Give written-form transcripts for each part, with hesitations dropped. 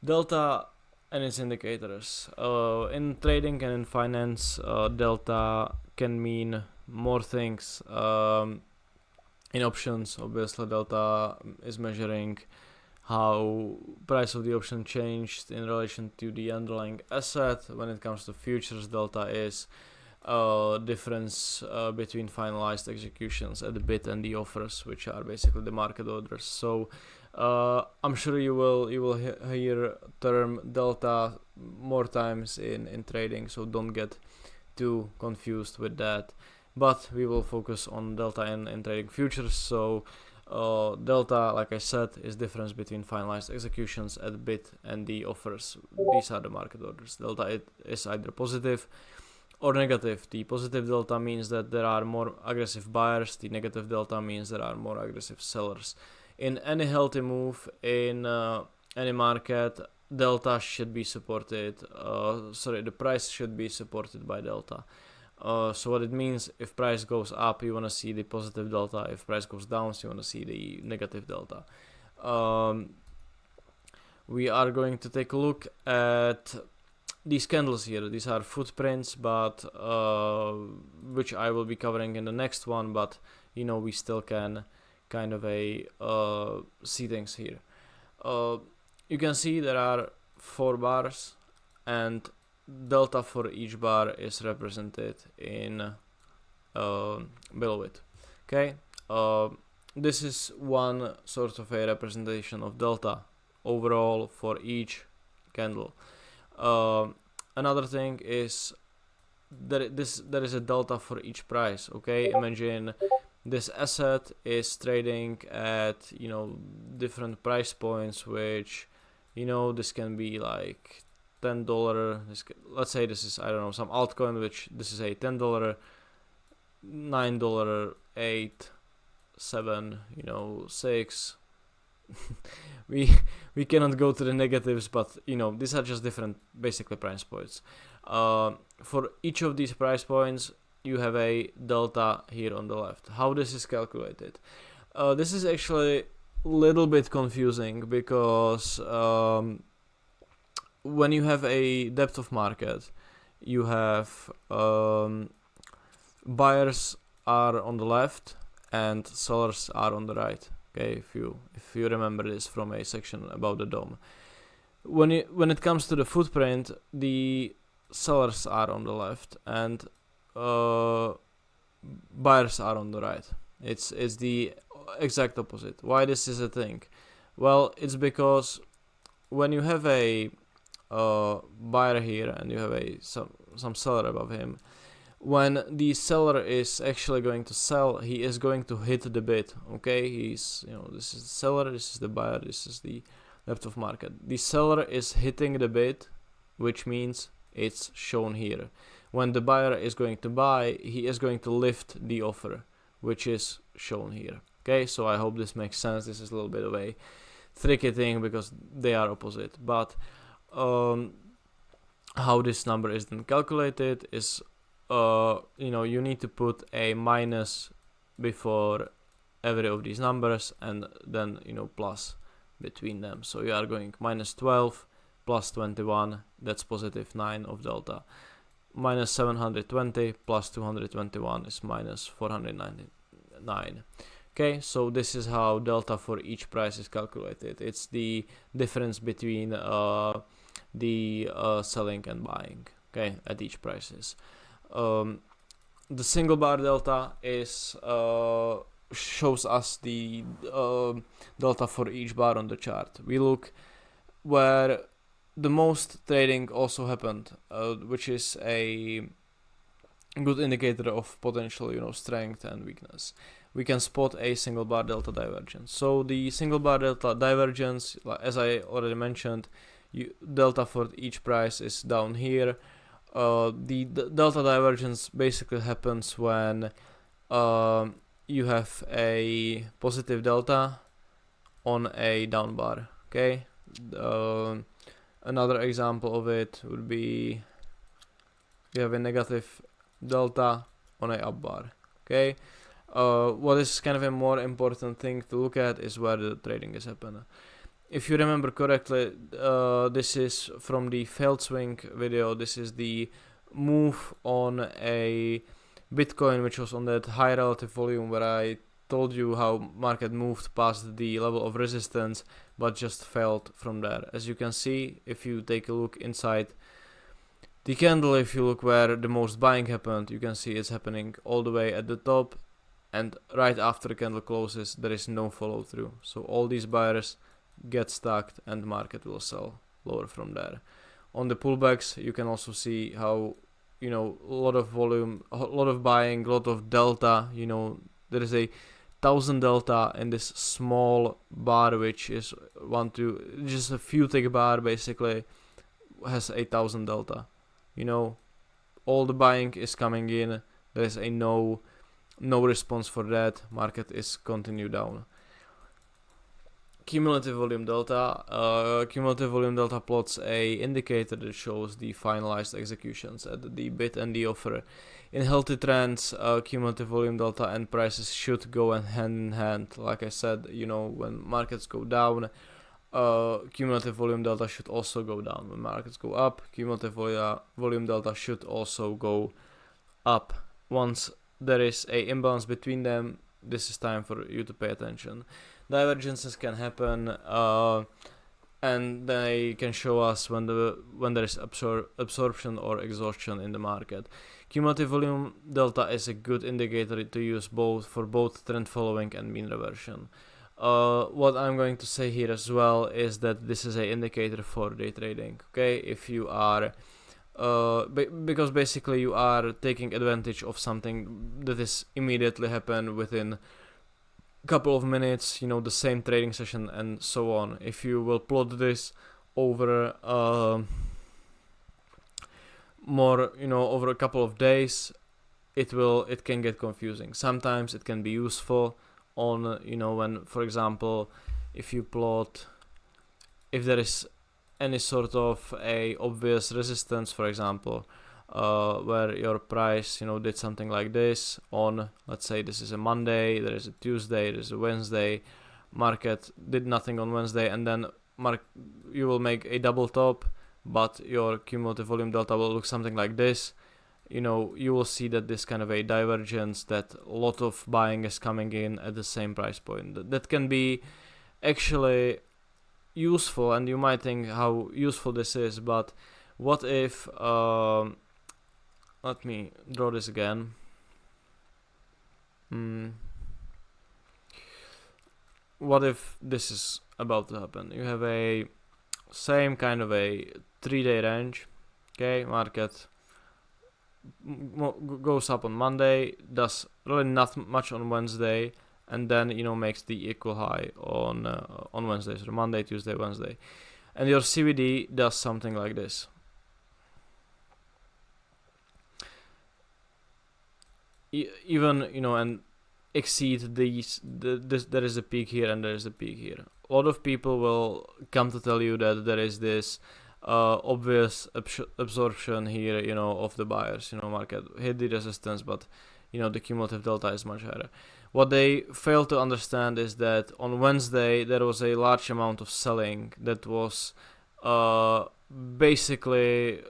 Delta and its indicators. In trading and in finance, delta can mean more things. In options, obviously, delta is measuring how price of the option changed in relation to the underlying asset. When it comes to futures, delta is difference between finalized executions at the bid and the offers, which are basically the market orders. So I'm sure you will hear term delta more times in trading, so don't get too confused with that. But we will focus on delta in trading futures. So delta, like I said, is difference between finalized executions at bid and the offers. These are the market orders. Delta is either positive or negative. The positive delta means that there are more aggressive buyers. The negative delta means there are more aggressive sellers. In any healthy move in any market, delta should be supported. The price should be supported by delta. So what it means, if price goes up, you want to see the positive delta. If price goes down, so you want to see the negative delta. We are going to take a look at these candles here. These are footprints, but which I will be covering in the next one. But we still can kind of see things here. You can see there are 4 bars, and delta for each bar is represented in below it. Okay, this is one sort of a representation of delta overall for each candle. Another thing is that there is a delta for each price. Okay, imagine this asset is trading at different price points, which this can be like $10. Let's say this is, I don't know, some altcoin, which this is a $10, $9, 8, 7, 6. we cannot go to the negatives, but these are just different basically price points. For each of these price points, you have a delta here on the left. How this is calculated? This is actually a little bit confusing because when you have a depth of market, you have buyers are on the left and sellers are on the right. Okay, if you remember this from a section about the DOM. When it comes to the footprint, the sellers are on the left and buyers are on the right. It's the exact opposite. Why this is a thing? Well, it's because when you have a buyer here and you have some seller above him, when the seller is actually going to sell, he is going to hit the bid. Okay, he's this is the seller, this is the buyer, this is the depth of market. The seller is hitting the bid, which means it's shown here. When the buyer is going to buy, he is going to lift the offer, which is shown here. Okay, so I hope this makes sense. This is a little bit of a tricky thing because they are opposite. But how this number is then calculated is you need to put a minus before every of these numbers and then plus between them. So you are going minus 12 plus 21, that's positive 9 of delta. Minus 720 plus 221 is minus 499. Okay, so this is how delta for each price is calculated. It's the difference between the selling and buying, okay, at each prices. The single bar delta is shows us the delta for each bar on the chart. We look where the most trading also happened, which is a good indicator of potential strength and weakness. We can spot a single bar delta divergence. So the single bar delta divergence, as I already mentioned, delta for each price is down here. The delta divergence basically happens when you have a positive delta on a down bar. Okay, another example of it would be you have a negative delta on a up bar. Okay, what is kind of a more important thing to look at is where the trading is happening. if you remember correctly, this is from the failed swing video. This is the move on a Bitcoin, which was on that high relative volume where I told you how market moved past the level of resistance but just failed from there. As you can see, if you take a look inside the candle, if you look where the most buying happened, you can see it's happening all the way at the top, and right after the candle closes there is no follow through. So all these buyers get stuck and market will sell lower from there. On the pullbacks, you can also see how, you know, a lot of volume, a lot of buying, a lot of delta. You know, there is 1,000 delta in this small bar, which is just a few tick bar basically has 1,000 delta. You know, all the buying is coming in. There is a no response for that. Market is continue down. Cumulative volume delta plots a indicator that shows the finalized executions at the bid and the offer. In healthy trends, cumulative volume delta and prices should go hand in hand. Like I said, you know, when markets go down, cumulative volume delta should also go down. When markets go up, cumulative volume delta should also go up. Once there is a imbalance between them, this is time for you to pay attention. Divergences can happen, and they can show us when there is absorption or exhaustion in the market. Cumulative volume delta is a good indicator to use for both trend following and mean reversion. What I'm going to say here as well is that this is an indicator for day trading. Okay, if you are because basically you are taking advantage of something that is immediately happen within couple of minutes, you know, the same trading session and so on. If you will plot this over more, you know, over a couple of days, it can get confusing. Sometimes it can be useful on, you know, when, for example, if you plot, if there is any sort of a obvious resistance, for example, where your price, you know, did something like this on, let's say this is a Monday, there is a Tuesday, there is a Wednesday, market did nothing on Wednesday, and then you will make a double top, but your cumulative volume delta will look something like this. You know, you will see that this kind of a divergence, that a lot of buying is coming in at the same price point. That can be actually useful, and you might think how useful this is, but what if let me draw this again. What if this is about to happen? You have a same kind of a 3-day range. Okay, market goes up on Monday, does really not much on Wednesday, and then, you know, makes the equal high on Wednesday, so Monday, Tuesday, Wednesday, and your CVD does something like this. Even, you know, and exceed these. There is a peak here and there is a peak here. A lot of people will come to tell you that there is this obvious absorption here, you know, of the buyers. You know, market hit the resistance, but, you know, the cumulative delta is much higher. What they fail to understand is that on Wednesday there was a large amount of selling that was basically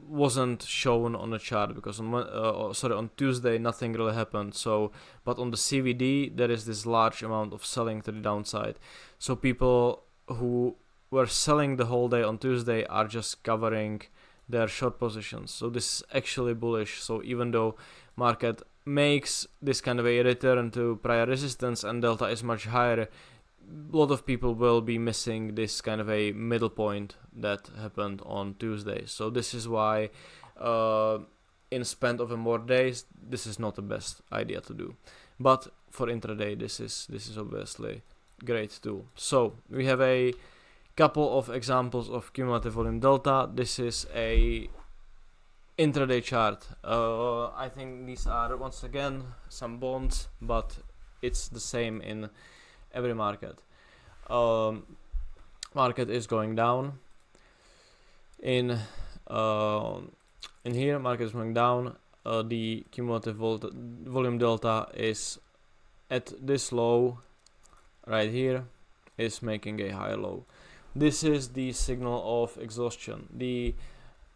wasn't shown on the chart, because on Tuesday nothing really happened. So, but on the CVD there is this large amount of selling to the downside. So people who were selling the whole day on Tuesday are just covering their short positions. So this is actually bullish. So even though market makes this kind of a return to prior resistance and delta is much higher, a lot of people will be missing this kind of a middle point that happened on Tuesday. So this is why in span of more days this is not the best idea to do, but for intraday this is obviously great tool. So we have a couple of examples of cumulative volume delta. This is a intraday chart. I think these are once again some bonds, but it's the same in every market. Market is going down. In here, market is going down. The cumulative volume delta is at this low right here, is making a higher low. This is the signal of exhaustion. The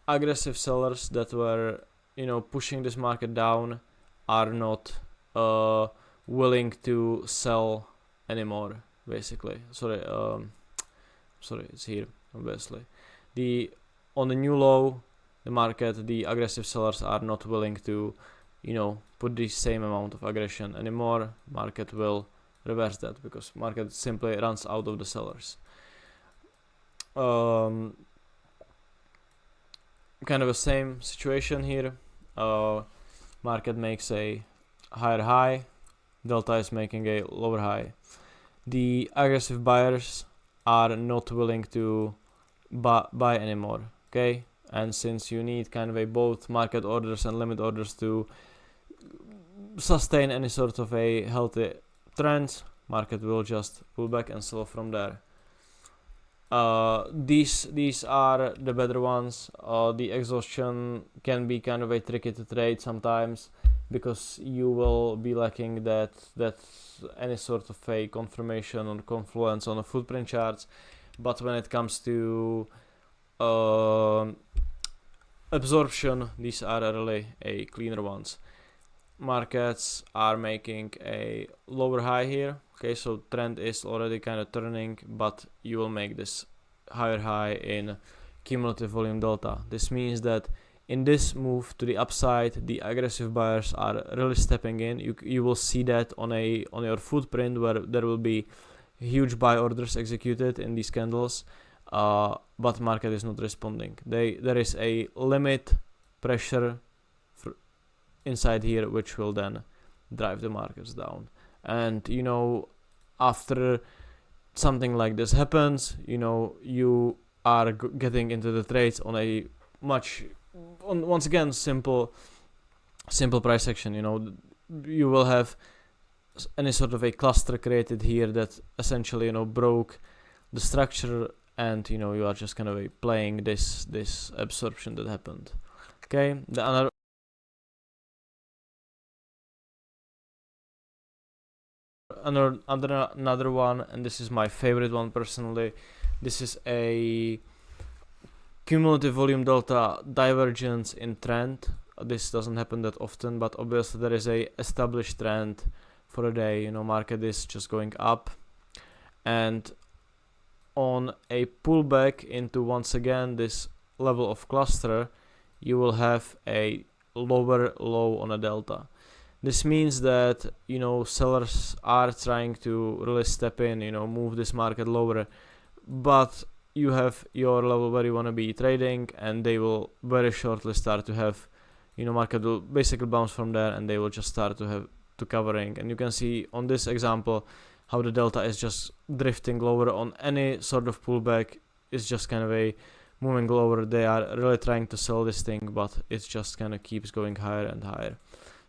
aggressive sellers that were, pushing this market down are not willing to sell anymore, basically. Sorry, it's here, obviously. On the new low, the aggressive sellers are not willing to, put the same amount of aggression anymore. Market will reverse that because market simply runs out of the sellers. Kind of the same situation here. Market makes a higher high, delta is making a lower high. The aggressive buyers are not willing to buy anymore, okay? And since you need kind of a both market orders and limit orders to sustain any sort of a healthy trend, market will just pull back and sell from there. These are the better ones. The exhaustion can be kind of a tricky to trade sometimes because you will be lacking that any sort of a confirmation or confluence on the footprint charts. But when it comes to absorption, these are really a cleaner ones. Markets are making a lower high here. Okay, so trend is already kind of turning, but you will make this higher high in cumulative volume delta. This means that in this move to the upside, the aggressive buyers are really stepping in. You will see that on your footprint where there will be huge buy orders executed in these candles, but market is not responding. There is a limit pressure inside here which will then drive the markets down. And after something like this happens, you are getting into the trades on a once again simple price action. You will have any sort of a cluster created here that essentially broke the structure, and you are just kind of playing this absorption that happened. Okay, another one, and this is my favorite one personally. This is a cumulative volume delta divergence in trend. This doesn't happen that often, but obviously there is a established trend for a day. Market is just going up, and on a pullback into once again this level of cluster, you will have a lower low on a delta. This means that sellers are trying to really step in, move this market lower, but you have your level where you want to be trading, and they will very shortly start to have, market will basically bounce from there, and they will just start to covering. And you can see on this example how the delta is just drifting lower on any sort of pullback. It's just kind of a moving lower. They are really trying to sell this thing, but it just kind of keeps going higher and higher.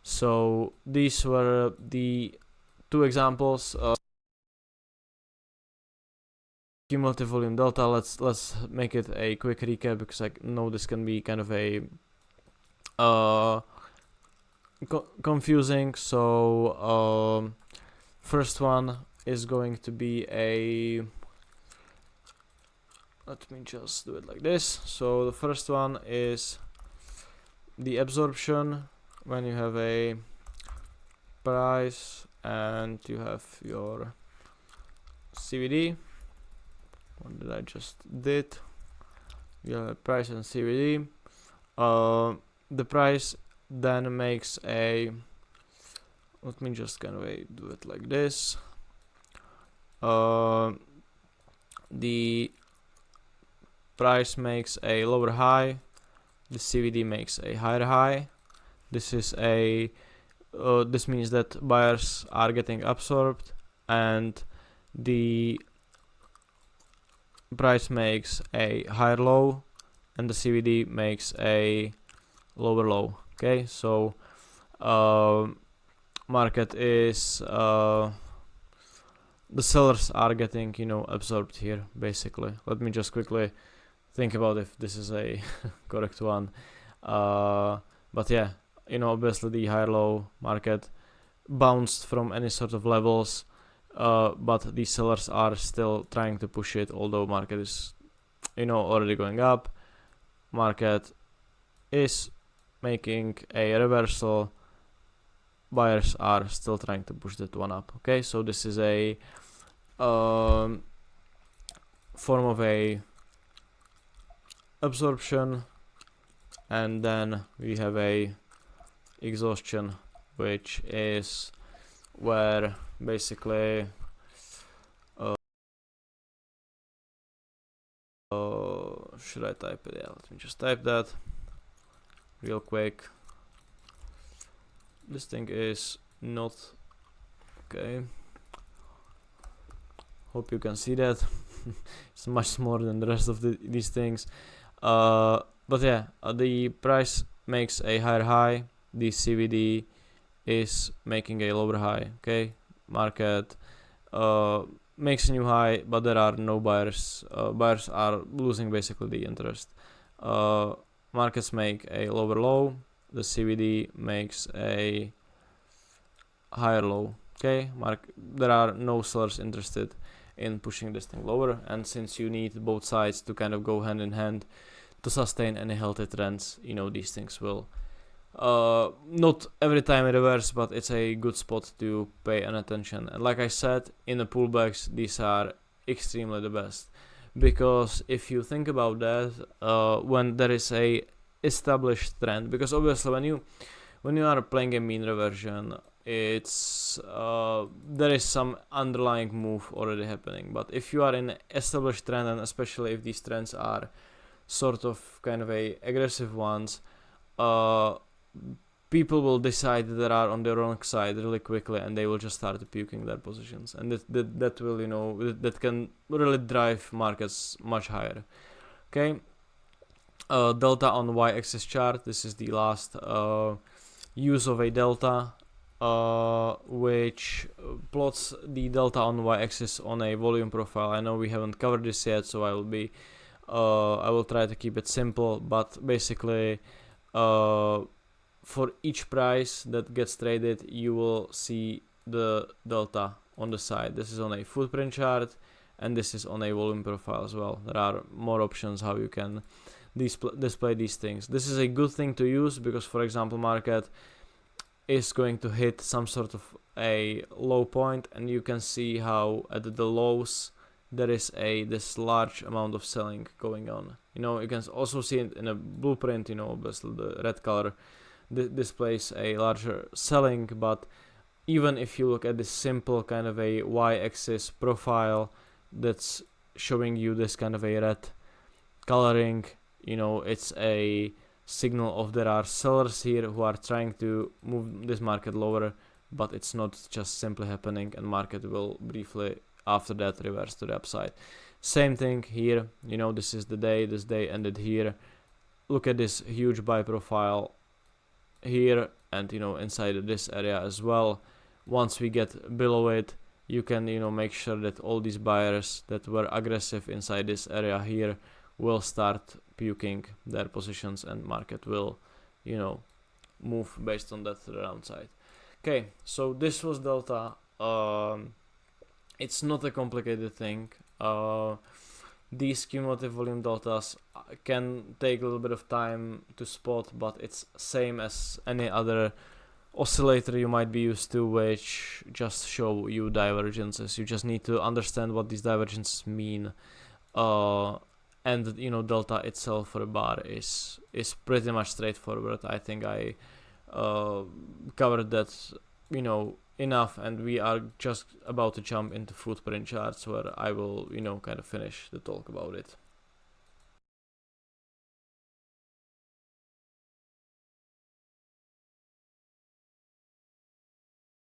So these were the two examples. Cumulative volume delta. Let's make it a quick recap because I know this can be kind of a confusing. So first one is going to be a, let me just do it like this. So the first one is the absorption, when you have a price and you have your CVD. What did I just did? You have a price and CVD. The price then makes a, let me just kind of do it like this. The price makes a lower high, the CVD makes a higher high. This is this means that buyers are getting absorbed, and the price makes a higher low, and the CVD makes a lower low. Okay, so market is the sellers are getting absorbed here basically. Let me just quickly think about if this is a correct one, but yeah, obviously the higher low market bounced from any sort of levels but these sellers are still trying to push it, although market is, already going up. Market is making a reversal. Buyers are still trying to push that one up. Okay, so this is a form of a absorption, and then we have a exhaustion, which is where basically should I type it? Yeah, let me just type that real quick. This thing is not okay. Hope you can see that. It's much smaller than the rest of these things. But yeah, the price makes a higher high. The CVD is making a lower high. Okay, market makes a new high, but there are no buyers. Buyers are losing basically the interest. Markets make a lower low. The CVD makes a higher low. Okay, there are no sellers interested in pushing this thing lower, and since you need both sides to kind of go hand in hand to sustain any healthy trends, these things will not every time reverse, but it's a good spot to pay an attention. And like I said, in the pullbacks, these are extremely the best, because if you think about that, when there is a established trend, because obviously when you are playing a mean reversion, it's there is some underlying move already happening. But if you are in established trend, and especially if these trends are sort of kind of a aggressive ones, people will decide that are on the wrong side really quickly, and they will just start puking their positions, and that will that can really drive markets much higher. Okay, delta on y-axis chart. This is the last use of a delta, which plots the delta on y-axis on a volume profile. I know we haven't covered this yet, so I will try to keep it simple, but basically for each price that gets traded, you will see the delta on the side. This is on a footprint chart, and this is on a volume profile as well. There are more options how you can display these things. This is a good thing to use because, for example, market is going to hit some sort of a low point, and you can see how at the lows there is this large amount of selling going on. You can also see it in a blueprint. Obviously the red color displays a larger selling, but even if you look at this simple kind of a y-axis profile that's showing you this kind of a red coloring, it's a signal of there are sellers here who are trying to move this market lower, but it's not just simply happening, and market will briefly after that reverse to the upside. Same thing here. This is the day. This day ended here. Look at this huge buy profile here, and inside this area as well. Once we get below it, you can make sure that all these buyers that were aggressive inside this area here will start puking their positions, and market will move based on that to the downside. Okay, so this was delta. It's not a complicated thing. These cumulative volume deltas can take a little bit of time to spot, but it's same as any other oscillator you might be used to, which just show you divergences. You just need to understand what these divergences mean, and delta itself for a bar is pretty much straightforward. I think I covered that enough, and we are just about to jump into footprint charts, where I will kind of finish the talk about it.